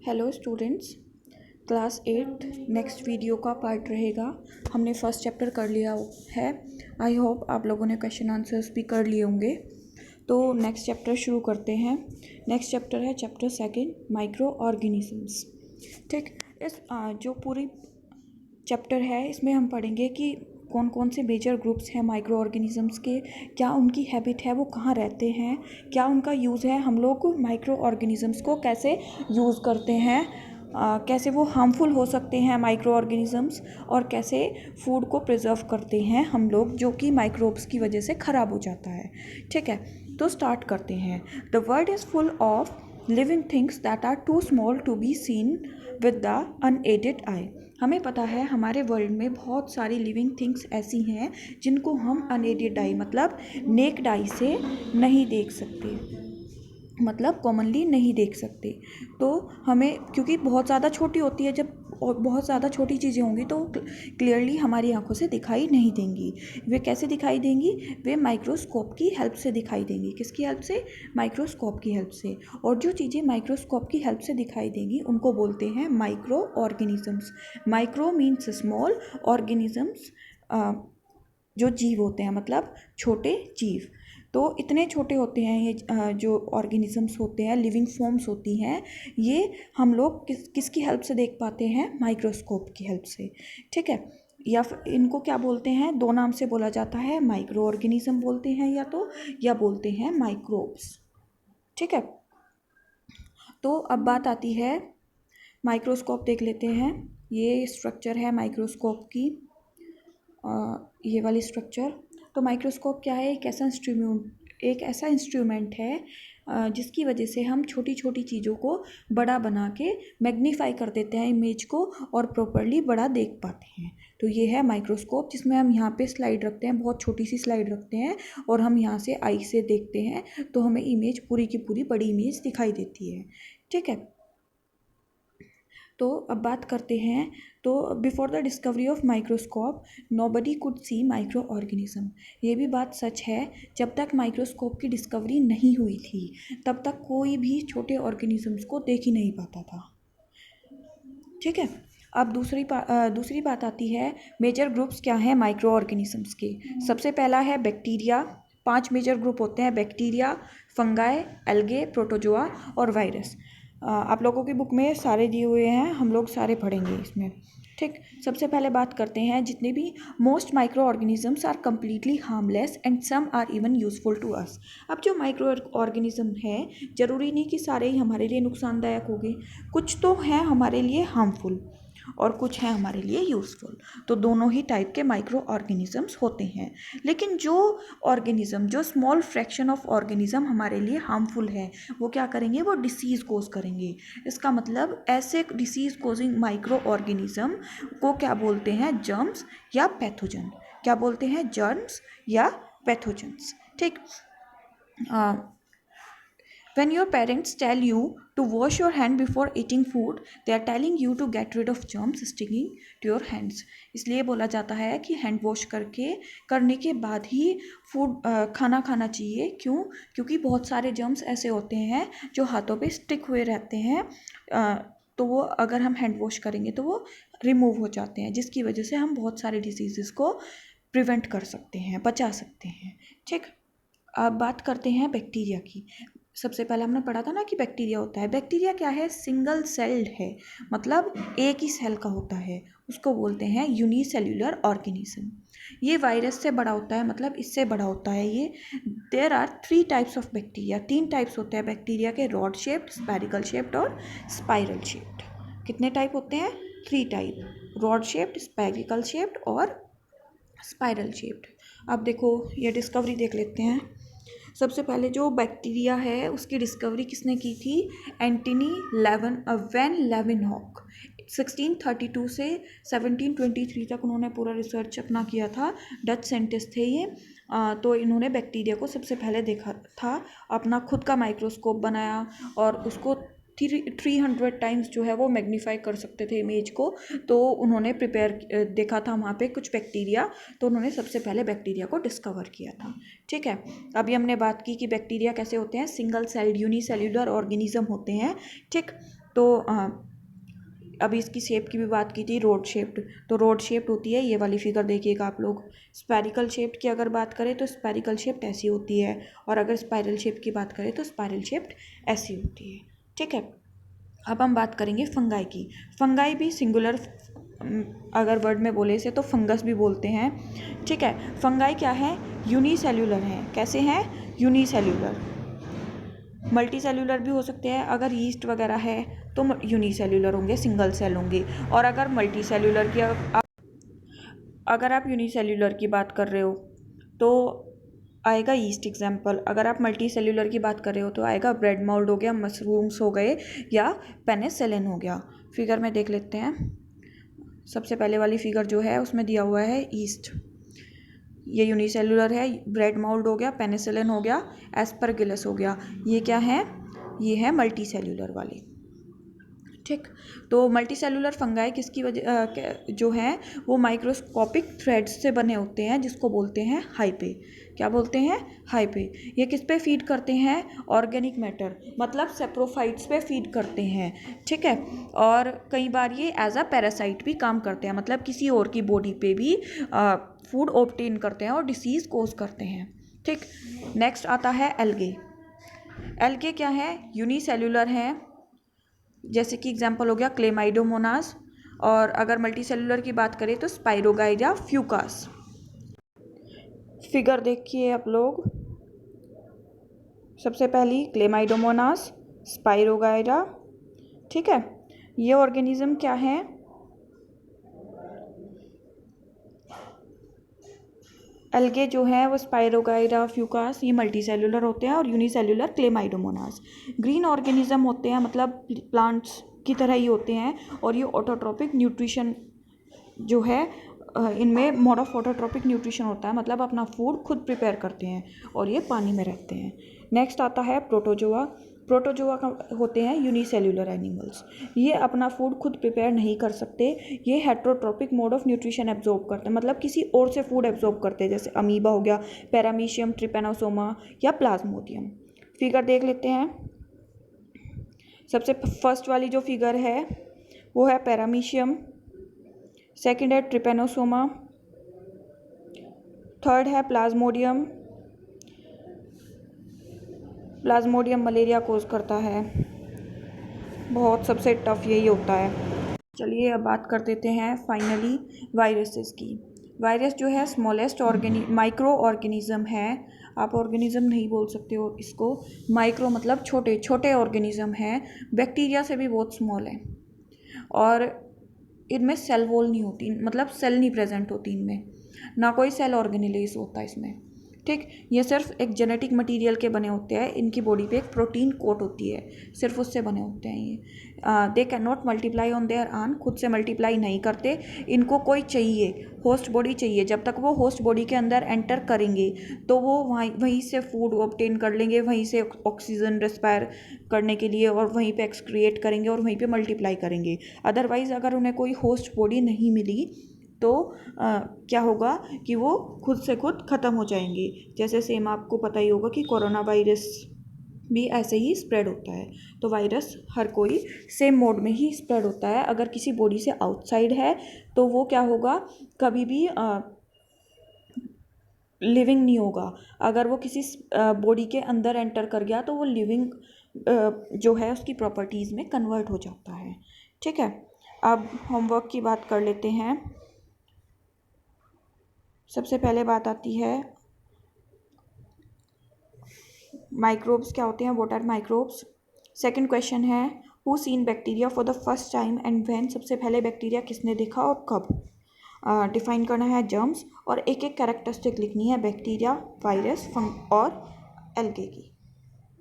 Hello students, class 8 next video का part रहेगा। हमने फर्स्ट चैप्टर कर लिया है। आई होप आप लोगों ने क्वेश्चन आंसर्स भी कर लिए होंगे। तो नेक्स्ट चैप्टर शुरू करते हैं। नेक्स्ट चैप्टर है चैप्टर सेकंड, माइक्रो ऑर्गेनिजम्स। ठीक, इस जो पूरी चैप्टर है इसमें हम पढ़ेंगे कि कौन कौन से मेजर ग्रुप्स हैं माइक्रो ऑर्गेनिजम्स के, क्या उनकी हैबिट है, वो कहाँ रहते हैं, क्या उनका यूज़ है, हम लोग माइक्रो ऑर्गेनिजम्स को कैसे यूज़ करते हैं, कैसे वो हार्मफुल हो सकते हैं माइक्रो ऑर्गेनिजम्स, और कैसे फूड को प्रिजर्व करते हैं हम लोग जो कि माइक्रोब्स की वजह से ख़राब हो जाता है। ठीक है, तो स्टार्ट करते हैं। The world is full of living things that are too small to be seen with the unaided eye. हमें पता है हमारे वर्ल्ड में बहुत सारी लिविंग थिंग्स ऐसी हैं जिनको हम अनएडेड आई मतलब नेक्ड आई से नहीं देख सकते, मतलब कॉमनली नहीं देख सकते। तो हमें, क्योंकि बहुत ज़्यादा छोटी होती है, जब और बहुत ज़्यादा छोटी चीज़ें होंगी तो क्लियरली हमारी आंखों से दिखाई नहीं देंगी। वे कैसे दिखाई देंगी? वे माइक्रोस्कोप की हेल्प से दिखाई देंगी। किसकी हेल्प से? माइक्रोस्कोप की हेल्प से। और जो चीज़ें माइक्रोस्कोप की हेल्प से दिखाई देंगी उनको बोलते हैं micro organisms. Micro means small, organisms जो जीव होते हैं, मतलब छोटे जीव। तो इतने छोटे होते हैं ये जो ऑर्गेनिजम्स होते हैं, लिविंग फॉर्म्स होती हैं, ये हम लोग किसकी हेल्प से देख पाते हैं? माइक्रोस्कोप की हेल्प से। ठीक है, या फिर इनको क्या बोलते हैं? दो नाम से बोला जाता है, माइक्रो ऑर्गेनिज्म बोलते हैं या बोलते हैं माइक्रोब्स। ठीक है, तो अब बात आती है माइक्रोस्कोप। देख लेते हैं, ये स्ट्रक्चर है माइक्रोस्कोप की, ये वाली स्ट्रक्चर। तो माइक्रोस्कोप क्या है? एक ऐसा इंस्ट्रूमेंट है जिसकी वजह से हम छोटी छोटी चीज़ों को बड़ा बना के मैग्नीफाई कर देते हैं इमेज को, और प्रॉपरली बड़ा देख पाते हैं। तो ये है माइक्रोस्कोप, जिसमें हम यहाँ पे स्लाइड रखते हैं, बहुत छोटी सी स्लाइड रखते हैं, और हम यहाँ से आई से देखते हैं तो हमें इमेज पूरी की पूरी बड़ी इमेज दिखाई देती है। ठीक है, तो अब बात करते हैं। तो before the discovery of microscope nobody could see micro organism. ये भी बात सच है, जब तक माइक्रोस्कोप की डिस्कवरी नहीं हुई थी तब तक कोई भी छोटे ऑर्गेनिजम्स को देख ही नहीं पाता था। ठीक है, अब दूसरी बात आती है, मेजर ग्रुप्स क्या हैं माइक्रो ऑर्गेनिजम्स के। सबसे पहला है बैक्टीरिया। 5 मेजर ग्रुप होते हैं: बैक्टीरिया, फंगाई, एल्गे, प्रोटोजोआ और वायरस। आप लोगों की बुक में सारे दिए हुए हैं, हम लोग सारे पढ़ेंगे इसमें। ठीक, सबसे पहले बात करते हैं जितने भी most micro organisms are completely harmless and some are even useful to us. अब जो माइक्रो ऑर्गेनिज्म है, ज़रूरी नहीं कि सारे ही हमारे लिए नुकसानदायक होंगे, कुछ तो हैं हमारे लिए हार्मफुल और कुछ हैं हमारे लिए यूज़फुल। तो दोनों ही टाइप के माइक्रो ऑर्गेनिजम्स होते हैं। लेकिन जो स्मॉल फ्रैक्शन ऑफ ऑर्गेनिज्म हमारे लिए हार्मफुल है, वो क्या करेंगे? वो डिसीज़ कोज करेंगे। इसका मतलब ऐसे डिसीज़ कोजिंग माइक्रो ऑर्गेनिज्म को क्या बोलते हैं? जर्म्स या पैथोजन। क्या बोलते हैं? जर्म्स या पैथोजन्स। ठीक, when your parents tell you to wash your hand before eating food, they are telling you to get rid of germs sticking to your hands. इसलिए बोला जाता है कि हैंड वॉश करने के बाद ही खाना खाना चाहिए। क्यों? क्योंकि बहुत सारे जर्म्स ऐसे होते हैं जो हाथों पे स्टिक हुए रहते हैं, तो वो अगर हम हैंड वॉश करेंगे तो वो रिमूव हो जाते हैं, जिसकी वजह से हम बहुत सारे डिसीज़ को प्रिवेंट कर सकते हैं, बचा सकते हैं। ठीक, अब बात करते हैं बैक्टीरिया की। सबसे पहले हमने पढ़ा था ना कि बैक्टीरिया होता है। बैक्टीरिया क्या है? सिंगल सेल्ड है, मतलब एक ही सेल का होता है, उसको बोलते हैं यूनिसेल्यूलर ऑर्गेनिज्म। ये वायरस से बड़ा होता है, मतलब इससे बड़ा होता है ये। There are 3 types of bacteria. 3 types होते हैं बैक्टीरिया के: रॉड शेप्ड, स्पेरिकल शेप्ड और स्पाइरल शेप्ड। कितने टाइप होते हैं? 3 type: rod shaped, spherical shaped और स्पाइरल शेप्ड। अब देखो, ये डिस्कवरी देख लेते हैं। सबसे पहले जो बैक्टीरिया है उसकी डिस्कवरी किसने की थी? Antony van लेवेनहॉक। 1632 से 1723 तक उन्होंने पूरा रिसर्च अपना किया था। डच साइंटिस्ट थे ये। तो इन्होंने बैक्टीरिया को सबसे पहले देखा था, अपना खुद का माइक्रोस्कोप बनाया और उसको 300 टाइम्स जो है वो मैग्नीफाई कर सकते थे इमेज को। तो उन्होंने देखा था वहाँ पे कुछ बैक्टीरिया, तो उन्होंने सबसे पहले बैक्टीरिया को डिस्कवर किया था। ठीक है, अभी हमने बात की कि बैक्टीरिया कैसे होते हैं? सिंगल सेल्ड यूनिसेल्यूलर ऑर्गेनिज्म होते हैं। ठीक, तो अभी इसकी शेप की भी बात की थी, रोड शेप्ड। तो रोड शेप्ड होती है ये वाली फिगर, देखिएगा आप लोग। स्पैरिकल शेप्ड की अगर बात करें तो स्पैरिकल शेप्ड ऐसी होती है, और अगर स्पाइरल शेप की बात करें तो स्पाइरल शेप्ड ऐसी होती है। ठीक है, अब हम बात करेंगे फंगाई की। फंगाई भी सिंगुलर अगर वर्ड में बोले से तो फंगस भी बोलते हैं। ठीक है, फंगाई क्या है? यूनिसेल्यूलर हैं। कैसे हैं? यूनिसेल्यूलर। मल्टी सेल्यूलर भी हो सकते हैं। अगर यीस्ट वगैरह है तो यूनिसेल्यूलर होंगे, सिंगल सेल होंगे। और अगर मल्टी सेल्यूलर की अगर आप यूनिसेल्यूलर की बात कर रहे हो तो आएगा यीस्ट एग्जाम्पल। अगर आप मल्टी सेल्यूलर की बात कर रहे हो तो आएगा ब्रेड माउल्ड हो गया, मशरूम्स हो गए, या पेनिसिलिन हो गया। फिगर में देख लेते हैं। सबसे पहले वाली फिगर जो है उसमें दिया हुआ है यीस्ट, ये यूनिसेल्यूलर है। ब्रेड माउल्ड हो गया, पेनिसिलिन हो गया, एस्परगिलस हो गया। ये क्या है? ये है मल्टी सेल्यूलर वाले। ठीक, तो मल्टी सेल्यूलर फंगाई किसकी वजह जो हैं वो माइक्रोस्कोपिक थ्रेड्स से बने होते हैं, जिसको बोलते हैं हाइपे। क्या बोलते हैं? हाइपे। ये किस पे फीड करते हैं? ऑर्गेनिक मैटर, मतलब सेप्रोफाइट्स पे फीड करते हैं। ठीक है, और कई बार ये एज अ पैरासाइट भी काम करते हैं, मतलब किसी और की बॉडी पे भी फूड ऑब्टेन करते हैं और डिसीज़ कोज करते हैं। ठीक, नेक्स्ट आता है एल्गे। एल्गे क्या है? यूनिसेल्यूलर हैं, जैसे कि एग्जाम्पल हो गया क्लेमाइडोमोनास। और अगर मल्टी सेल्यूलर की बात करें तो स्पाइरोगाइडा फ्यूकास। फिगर देखिए आप लोग। सबसे पहली क्लेमाइडोमोनास, स्पाइरोगाइडा। ठीक है, ये ऑर्गेनिज्म क्या है? एल्गे जो है वो स्पाइरोगाइडा फ्यूकास, ये मल्टी सेल्यूलर होते हैं, और यूनिसेल्यूलर क्लेमाइडोमोनास ग्रीन ऑर्गेनिज्म होते हैं, मतलब प्लांट्स की तरह ही होते हैं। और ये ऑटोट्रोपिक न्यूट्रिशन जो है इनमें मोड ऑफ ऑटोट्रोपिक न्यूट्रिशन होता है, मतलब अपना फूड खुद प्रिपेयर करते हैं, और ये पानी में रहते हैं। नेक्स्ट आता है प्रोटोजोआ। प्रोटोजोआ का होते हैं यूनिसेल्यूलर एनिमल्स। ये अपना फूड खुद प्रिपेयर नहीं कर सकते, ये heterotrophic mode of nutrition absorb करते हैं, मतलब किसी और से फूड एब्जॉर्ब करते हैं, जैसे अमीबा हो गया, पैरामीशियम, ट्रिपेनोसोमा या प्लाज्मोडियम। फिगर देख लेते हैं। सबसे फर्स्ट वाली जो फिगर है वो है पैरामीशियम, सेकंड है ट्रिपेनोसोमा, थर्ड है प्लाज्मोडियम। प्लाज्मोडियम मलेरिया कोज करता है, बहुत सबसे टफ यही होता है। चलिए अब बात कर देते हैं फाइनली वायरसेस की। वायरस जो है स्मॉलेस्ट माइक्रो ऑर्गेनिज्म है। आप ऑर्गेनिज्म नहीं बोल सकते हो इसको, माइक्रो मतलब छोटे छोटे ऑर्गेनिज्म हैं, बैक्टीरिया से भी बहुत स्मॉल है। और इनमें सेल वॉल नहीं होती, मतलब सेल नहीं प्रेजेंट होती इनमें, ना कोई सेल ऑर्गेनेलिस होता है इसमें। ठीक, ये सिर्फ एक जेनेटिक मटेरियल के बने होते हैं। इनकी बॉडी पे एक प्रोटीन कोट होती है, सिर्फ उससे बने होते हैं ये। They can not multiply on their on, खुद से मल्टीप्लाई नहीं करते। इनको कोई चाहिए, होस्ट बॉडी चाहिए। जब तक वो होस्ट बॉडी के अंदर एंटर करेंगे तो वो वहीं से फूड ऑब्टेन कर लेंगे, वहीं से ऑक्सीजन रेस्पायर करने के लिए, और वहीं पे एक्सक्रिएट करेंगे और वहीं पे मल्टीप्लाई करेंगे। अदरवाइज़ अगर उन्हें कोई होस्ट बॉडी नहीं मिली तो क्या होगा कि वो खुद से खुद ख़त्म हो जाएंगे। जैसे सेम आपको पता ही होगा कि कोरोना वायरस भी ऐसे ही स्प्रेड होता है। तो वायरस हर कोई सेम मोड में ही स्प्रेड होता है। अगर किसी बॉडी से आउटसाइड है तो वो क्या होगा, कभी भी लिविंग नहीं होगा। अगर वो किसी बॉडी के अंदर एंटर कर गया तो वो लिविंग जो है उसकी प्रॉपर्टीज़ में कन्वर्ट हो जाता है। ठीक है, अब होमवर्क की बात कर लेते हैं। सबसे पहले बात आती है माइक्रोब्स क्या होते हैं, what are microbes. Second question है who seen bacteria for the first time and when, सबसे पहले बैक्टीरिया किसने देखा और कब। डिफाइन करना है जर्म्स, और एक एक कैरेक्टरिस्टिक लिखनी है बैक्टीरिया, वायरस, फंग और एल्गे की।